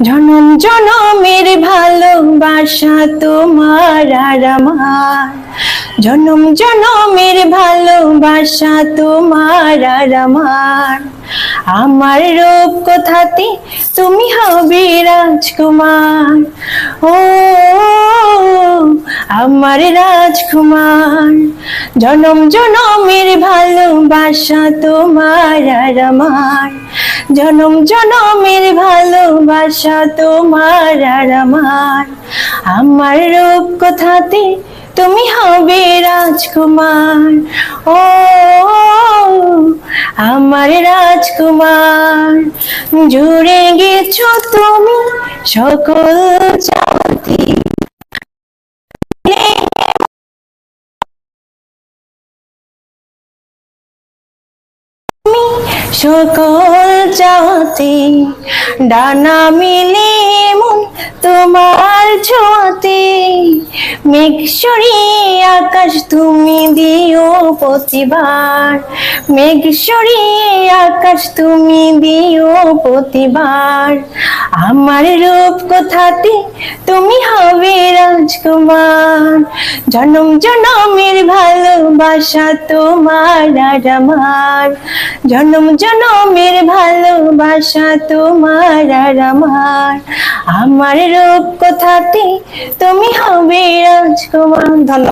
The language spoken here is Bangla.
জনম জনমের ভালোবাসা তোমার আর আমার, জনম জনমের ভালোবাসা তোমার আর আমার। আমার রূপ কথাতে তুমি হবে রাজকুমার, ও আমার রাজকুমার। জনম জনমের ভালোবাসা তোমার আর আমার, জনম জনমের ভালোবাসা তোমার আর আমার। আমার রূপ কথাতে তুমি হবে রাজকুমার, ও আমার রাজকুমার। জুড়ে গেছো তুমি সকল চাওয়াতে, সকল চাওয়াতে ডানা মিলে মন তোমার ছোঁয়াতে। মেঘ সরিয়ে আকাশ তুমি দিও প্রতিবার, মেঘ সরিয়ে আকাশ তুমি দিও প্রতিবার। আমার রূপ কথাতে তুমি হবে রাজকুমার, জনম জনমের ভালোবাসা তোমার আর আমার, জনম জনমের ভালোবাসা তোমার আর আমার। আমার রূপ কথাতে তুমি হবে রাজকুমার। ধন্যবাদ।